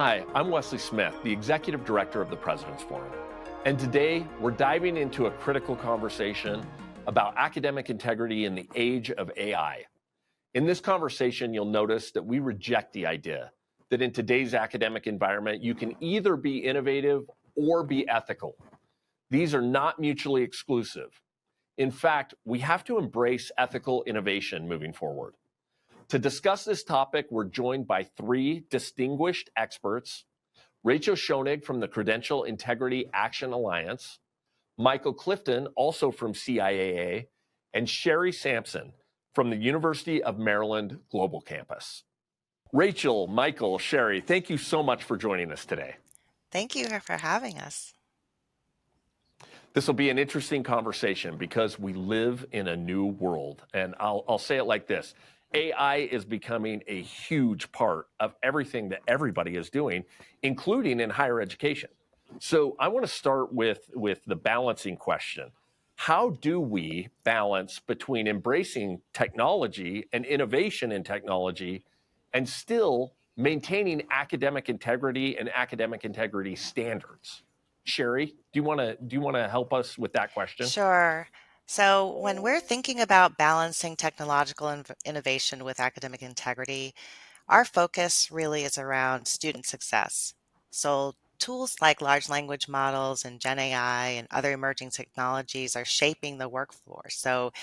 Hi, I'm Wesley Smith, the Executive Director of the President's Forum. And today we're diving into a critical conversation about academic integrity in the age of AI. In this conversation, you'll notice that we reject the idea that in today's academic environment, you can either be innovative or be ethical. These are not mutually exclusive. In fact, we have to embrace ethical innovation moving forward. To discuss this topic, we're joined by three distinguished experts: Rachel Schoenig from the Credential Integrity Action Alliance, Michael Clifton, also from CIAA, and Sherri Sampson from the University of Maryland Global Campus. Rachel, Michael, Sherri, thank you so much for joining us today. Thank you for having us. This will be an interesting conversation because we live in a new world. And I'll say it like this. AI is becoming a huge part of everything that everybody is doing, including in higher education. So I want to start with the balancing question. How do we balance between embracing technology and innovation in technology and still maintaining academic integrity and academic integrity standards? Sherri, do you want to help us with that question? Sure. So when we're thinking about balancing technological innovation with academic integrity, our focus really is around student success. So tools like large language models and Gen AI and other emerging technologies are shaping the workforce. So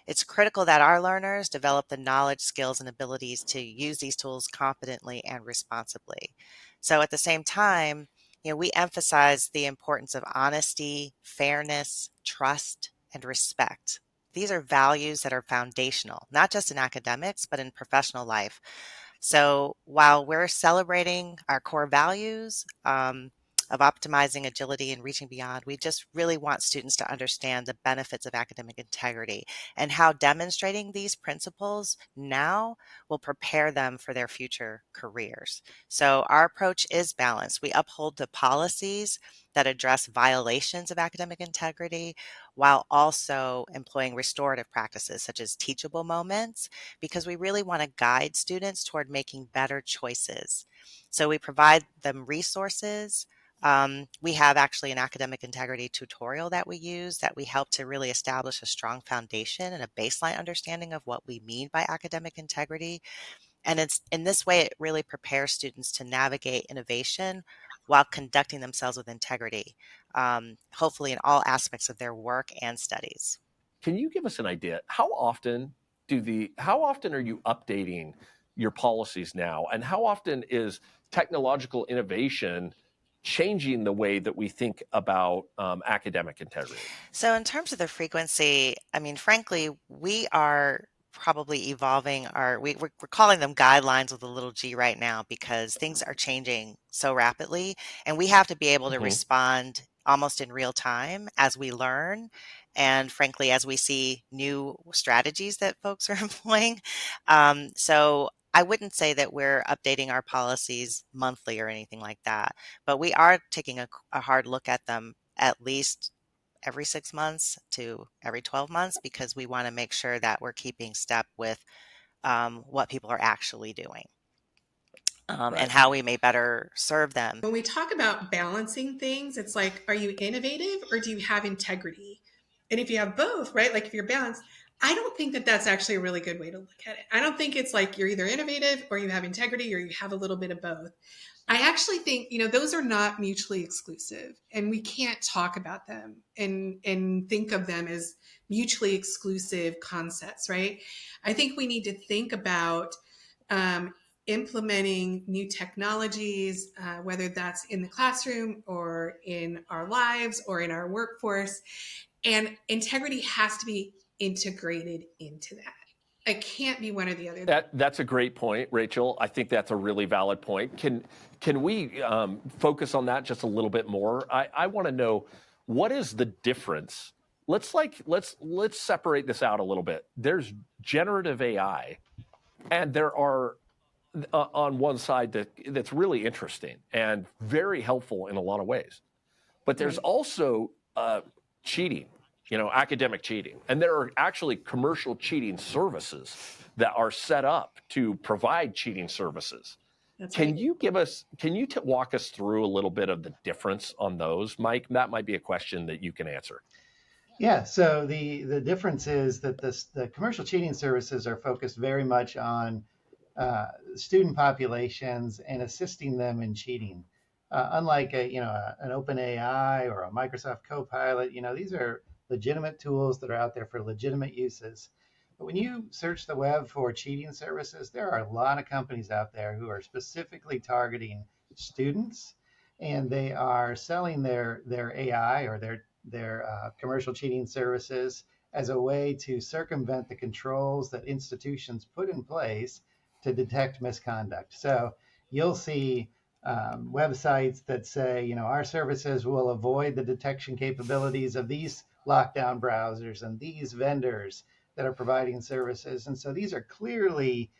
it's critical that our learners develop the knowledge, skills, and abilities to use these tools competently and responsibly. So at the same time, we emphasize the importance of honesty, fairness, trust, and respect. These are values that are foundational, not just in academics, but in professional life. So while we're celebrating our core values of optimizing agility and reaching beyond, we just really want students to understand the benefits of academic integrity and how demonstrating these principles now will prepare them for their future careers. So our approach is balanced. We uphold the policies that address violations of academic integrity while also employing restorative practices such as teachable moments, because we really want to guide students toward making better choices. So we provide them resources. We have actually an academic integrity tutorial that we use that we help to really establish a strong foundation and a baseline understanding of what we mean by academic integrity. And it's in this way, it really prepares students to navigate innovation while conducting themselves with integrity, hopefully in all aspects of their work and studies. Can you give us an idea? How often are you updating your policies now? And how often is technological innovation changing the way that we think about academic integrity? So in terms of the frequency, I mean, frankly, we are probably evolving we're calling them guidelines with a little g right now because things are changing so rapidly and we have to be able to respond almost in real time as we learn and frankly as we see new strategies that folks are employing. So I wouldn't say that we're updating our policies monthly or anything like that, but we are taking a hard look at them at least every 6 months to every 12 months because we want to make sure that we're keeping step with what people are actually doing and how we may better serve them. When we talk about balancing things, it's like, are you innovative or do you have integrity? And if you have both, right? Like if you're balanced, I don't think that that's actually a really good way to look at it. I don't think it's like you're either innovative or you have integrity or you have a little bit of both. I actually think, those are not mutually exclusive and we can't talk about them and think of them as mutually exclusive concepts, right? I think we need to think about implementing new technologies, whether that's in the classroom or in our lives or in our workforce. And integrity has to be integrated into that. It can't be one or the other. That's a great point, Rachel. I think that's a really valid point. Can we focus on that just a little bit more? I want to know, what is the difference? Let's separate this out a little bit. There's generative AI, and there are on one side that's really interesting and very helpful in a lot of ways. But there's also cheating, academic cheating. And there are actually commercial cheating services that are set up to provide cheating services. That's Can right. you walk us through a little bit of the difference on those, Mike? That might be a question that you can answer. Yeah, so the difference is that the commercial cheating services are focused very much on student populations and assisting them in cheating. Unlike an OpenAI or a Microsoft Copilot, these are legitimate tools that are out there for legitimate uses. But when you search the web for cheating services, there are a lot of companies out there who are specifically targeting students, and they are selling their AI or their commercial cheating services as a way to circumvent the controls that institutions put in place to detect misconduct. So you'll see websites that say, our services will avoid the detection capabilities of these lockdown browsers and these vendors that are providing services. And so these are clearly,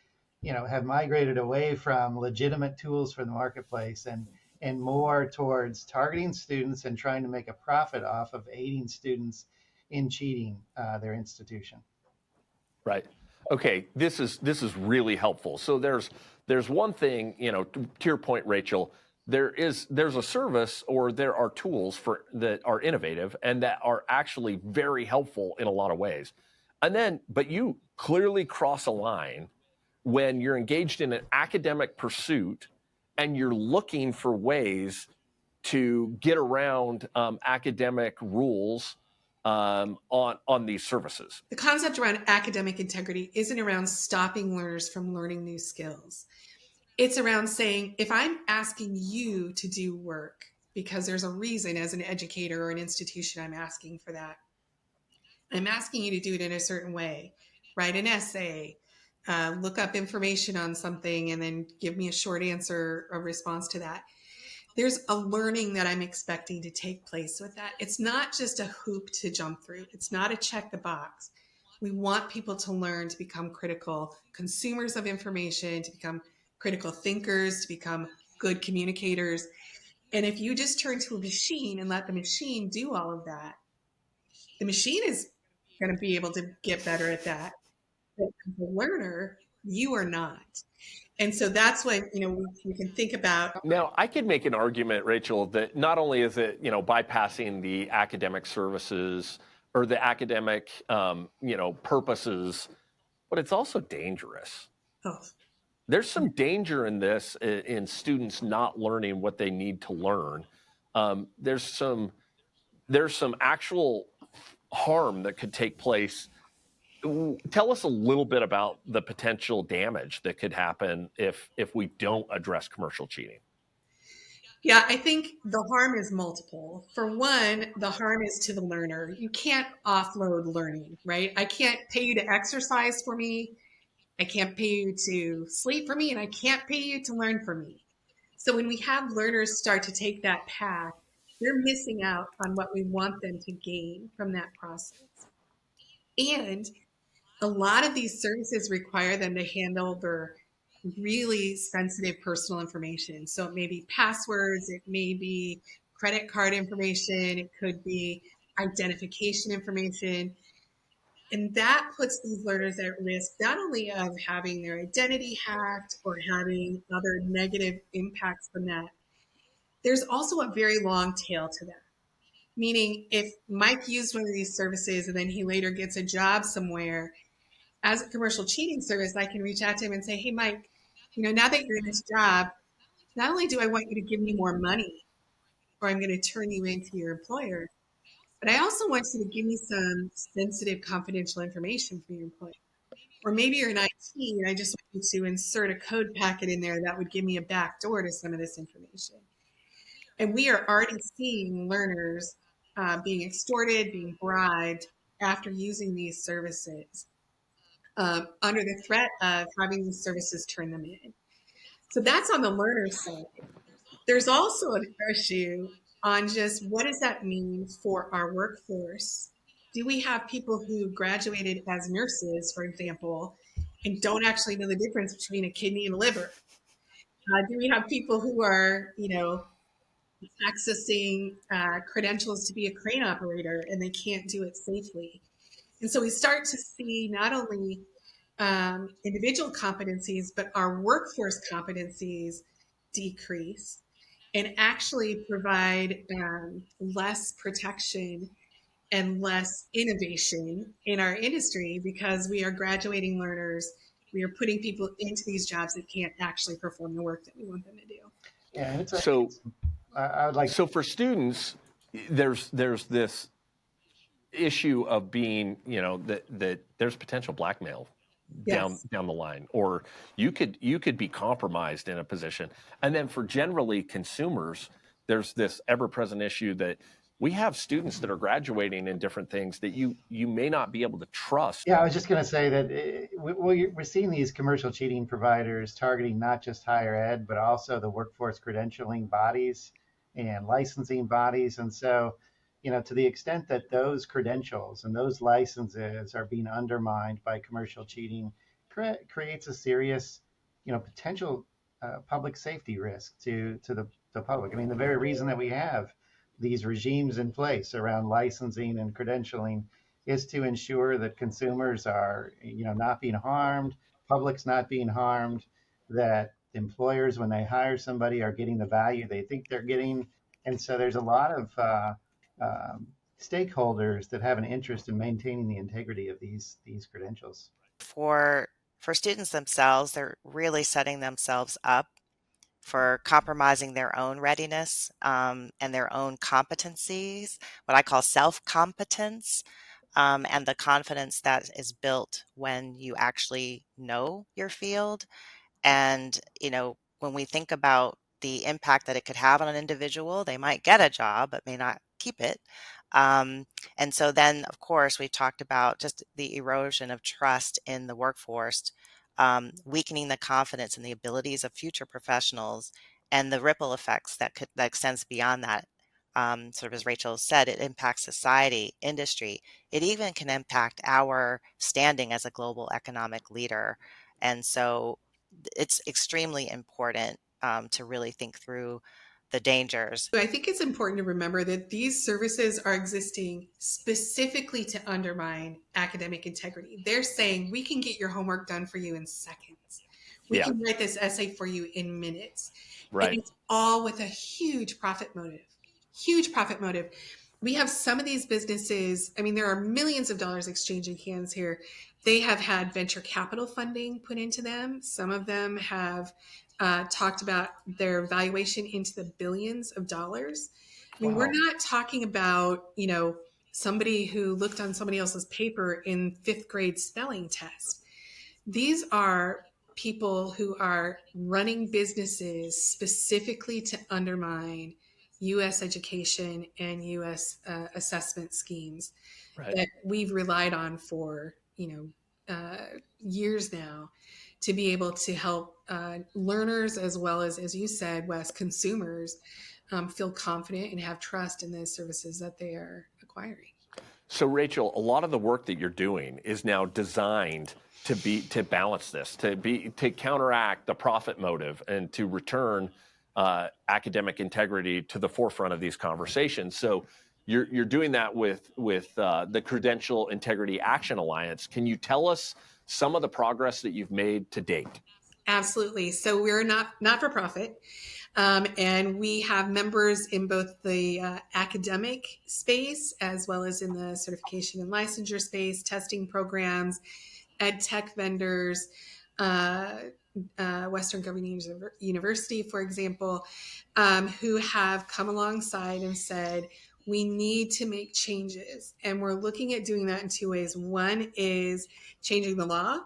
have migrated away from legitimate tools for the marketplace and more towards targeting students and trying to make a profit off of aiding students in cheating their institution. Right. Okay. This is really helpful. So there's one thing, to your point, Rachel. There's a service, or there are tools that are innovative and that are actually very helpful in a lot of ways. But you clearly cross a line when you're engaged in an academic pursuit and you're looking for ways to get around academic rules on these services. The concept around academic integrity isn't around stopping learners from learning new skills. It's around saying, if I'm asking you to do work because there's a reason as an educator or an institution I'm asking for that, I'm asking you to do it in a certain way. Write an essay, look up information on something, and then give me a short answer, a response to that. There's a learning that I'm expecting to take place with that. It's not just a hoop to jump through. It's not a check the box. We want people to learn to become critical consumers of information, to become critical thinkers, to become good communicators. And if you just turn to a machine and let the machine do all of that, the machine is going to be able to get better at that. But as a learner, you are not. And so that's when, we can think about. Now, I could make an argument, Rachel, that not only is it, bypassing the academic services or the academic, purposes, but it's also dangerous. Oh. There's some danger in this, in students not learning what they need to learn. There's some actual harm that could take place. Tell us a little bit about the potential damage that could happen if we don't address commercial cheating. Yeah, I think the harm is multiple. For one, the harm is to the learner. You can't offload learning, right? I can't pay you to exercise for me. I can't pay you to sleep for me, and I can't pay you to learn for me. So when we have learners start to take that path, they're missing out on what we want them to gain from that process. And a lot of these services require them to handle their really sensitive personal information. So it may be passwords, it may be credit card information, it could be identification information. And that puts these learners at risk not only of having their identity hacked or having other negative impacts from that, there's also a very long tail to that. Meaning, if Mike used one of these services and then he later gets a job somewhere, as a commercial cheating service, I can reach out to him and say, hey, Mike, now that you're in this job, not only do I want you to give me more money, or I'm going to turn you into your employer, but I also want you to give me some sensitive, confidential information from your employer. Or maybe you're in IT and I just want you to insert a code packet in there that would give me a backdoor to some of this information. And we are already seeing learners being extorted, being bribed after using these services, under the threat of having these services turn them in. So that's on the learner side. There's also an issue on just what does that mean for our workforce? Do we have people who graduated as nurses, for example, and don't actually know the difference between a kidney and a liver? Do we have people who are, accessing credentials to be a crane operator and they can't do it safely? And so we start to see not only individual competencies, but our workforce competencies decrease and actually provide less protection and less innovation in our industry because we are graduating learners. We are putting people into these jobs that can't actually perform the work that we want them to do. Yeah, and So, I would like. so for students, there's this issue of being, that there's potential blackmail down Yes. the line, or you could be compromised in a position. And then for generally consumers, there's this ever-present issue that we have students that are graduating in different things that you may not be able to trust. Yeah, I was just going to say that we're seeing these commercial cheating providers targeting not just higher ed, but also the workforce credentialing bodies and licensing bodies. And so, to the extent that those credentials and those licenses are being undermined by commercial cheating, creates a serious, potential public safety risk to the public. I mean, the very reason that we have these regimes in place around licensing and credentialing is to ensure that consumers are, not being harmed, public's not being harmed, that employers, when they hire somebody, are getting the value they think they're getting. And so there's a lot of stakeholders that have an interest in maintaining the integrity of these credentials. For students themselves, they're really setting themselves up for compromising their own readiness and their own competencies, what I call self-competence, and the confidence that is built when you actually know your field. And, when we think about the impact that it could have on an individual, they might get a job, but may not keep it. Um, and so then, of course, we've talked about just the erosion of trust in the workforce, weakening the confidence and the abilities of future professionals, and the ripple effects that extends beyond that. Sort of as Rachel said, it impacts society, industry. It even can impact our standing as a global economic leader. And so it's extremely important to really think through the dangers. I think it's important to remember that these services are existing specifically to undermine academic integrity. They're saying we can get your homework done for you in seconds. We Yeah. can write this essay for you in minutes. Right. And it's all with a huge profit motive. Huge profit motive. We have some of these businesses, I mean, there are millions of dollars exchanging hands here. They have had venture capital funding put into them. Some of them have talked about their valuation into the billions of dollars. I mean, Wow. we're not talking about, somebody who looked on somebody else's paper in fifth grade spelling test. These are people who are running businesses specifically to undermine U.S. education and U.S. Assessment schemes Right. that we've relied on for, years now to be able to help learners as well as you said, Wes, consumers feel confident and have trust in the services that they are acquiring. So, Rachel, a lot of the work that you're doing is now designed to balance this, to counteract the profit motive, and to return academic integrity to the forefront of these conversations. So, you're doing that with the Credential Integrity Action Alliance. Can you tell us some of the progress that you've made to date? Absolutely. So we're not for profit. And we have members in both the academic space as well as in the certification and licensure space, testing programs, ed tech vendors, Western Governors University, for example, who have come alongside and said, we need to make changes. And we're looking at doing that in two ways. One is changing the law,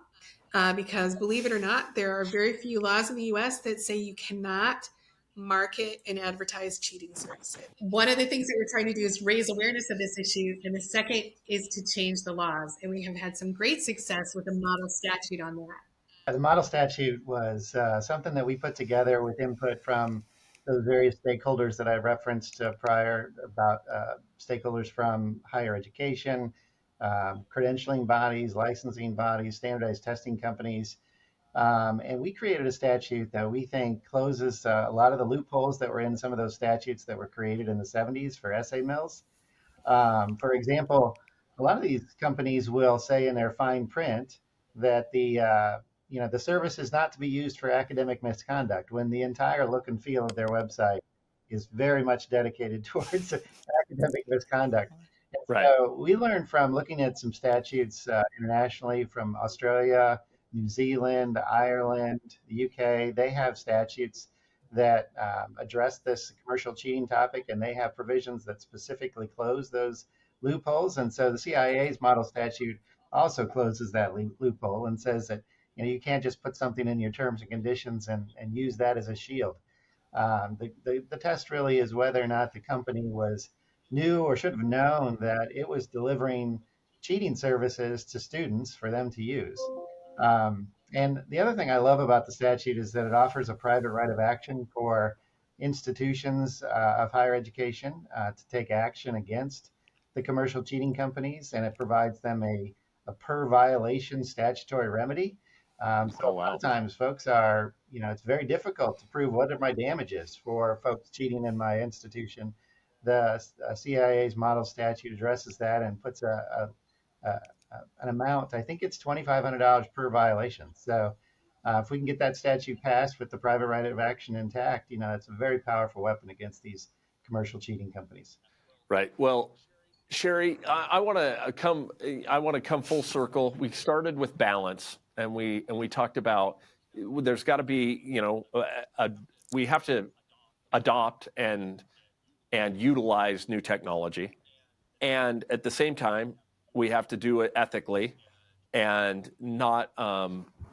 because believe it or not, there are very few laws in the US that say you cannot market and advertise cheating services. One of the things that we're trying to do is raise awareness of this issue, and the second is to change the laws. And we have had some great success with a model statute on that. The model statute was something that we put together with input from those various stakeholders that I referenced prior, about stakeholders from higher education, credentialing bodies, licensing bodies, standardized testing companies. And we created a statute that we think closes a lot of the loopholes that were in some of those statutes that were created in the 70s for essay mills. For example, a lot of these companies will say in their fine print that the the service is not to be used for academic misconduct when the entire look and feel of their website is very much dedicated towards academic misconduct. And Right. so we learned from looking at some statutes internationally from Australia, New Zealand, Ireland, the UK. They have statutes that address this commercial cheating topic, and they have provisions that specifically close those loopholes. And so the CIAA's model statute also closes that loophole and says that you can't just put something in your terms and conditions and use that as a shield. The test really is whether or not the company knew or should have known that it was delivering cheating services to students for them to use. And the other thing I love about the statute is that it offers a private right of action for institutions of higher education to take action against the commercial cheating companies, and it provides them a per violation statutory remedy. So a lot of times folks are, it's very difficult to prove what are my damages for folks cheating in my institution. The CIAA's model statute addresses that and puts an amount, I think it's $2,500 per violation. So if we can get that statute passed with the private right of action intact, it's a very powerful weapon against these commercial cheating companies. Right. Well, Sherri, I want to come full circle. We started with balance, and we talked about there's got to be, we have to adopt and utilize new technology, and at the same time, we have to do it ethically and not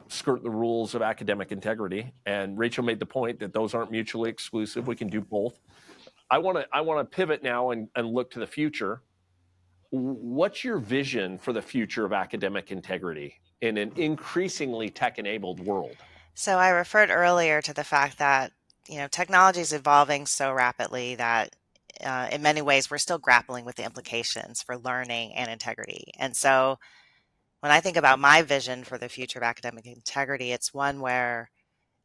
skirt the rules of academic integrity. And Rachel made the point that those aren't mutually exclusive. We can do both. I want to pivot now and look to the future. What's your vision for the future of academic integrity in an increasingly tech-enabled world? So I referred earlier to the fact that, technology is evolving so rapidly that in many ways we're still grappling with the implications for learning and integrity. And so when I think about my vision for the future of academic integrity, it's one where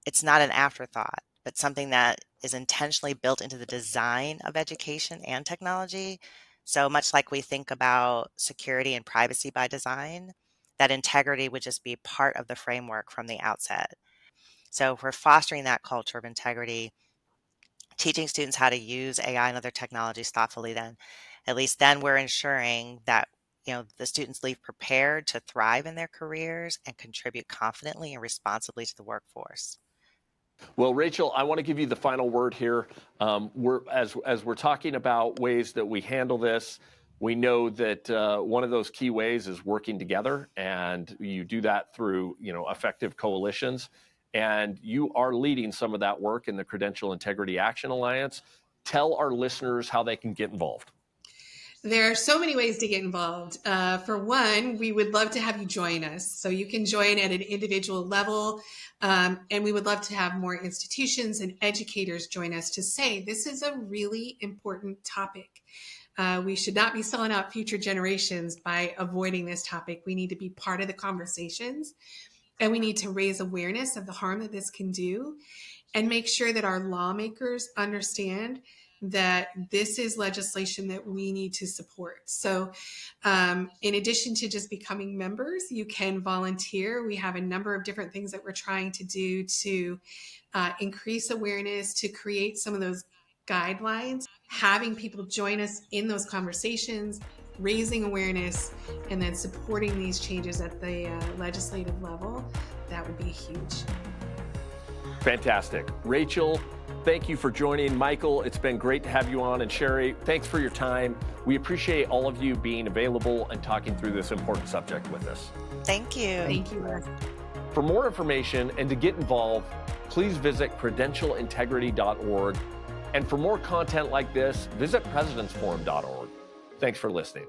it's not an afterthought, but something that is intentionally built into the design of education and technology. So much like we think about security and privacy by design, that integrity would just be part of the framework from the outset. So if we're fostering that culture of integrity, teaching students how to use AI and other technologies thoughtfully, then at least then we're ensuring that the students leave prepared to thrive in their careers and contribute confidently and responsibly to the workforce. Well, Rachel, I want to give you the final word here. As we're talking about ways that we handle this, we know that one of those key ways is working together, and you do that through effective coalitions. And you are leading some of that work in the Credential Integrity Action Alliance. Tell our listeners how they can get involved. There are so many ways to get involved. For one, we would love to have you join us. So you can join at an individual level. And we would love to have more institutions and educators join us to say, this is a really important topic. We should not be selling out future generations by avoiding this topic. We need to be part of the conversations, and we need to raise awareness of the harm that this can do and make sure that our lawmakers understand that this is legislation that we need to support. So in addition to just becoming members, you can volunteer. We have a number of different things that we're trying to do to increase awareness, to create some of those guidelines, having people join us in those conversations, raising awareness, and then supporting these changes at the legislative level. That would be huge. Fantastic. Rachel, thank you for joining. Michael, it's been great to have you on. And Sherri, thanks for your time. We appreciate all of you being available and talking through this important subject with us. Thank you. Thank you. For more information and to get involved, please visit credentialintegrity.org. And for more content like this, visit presidentsforum.org. Thanks for listening.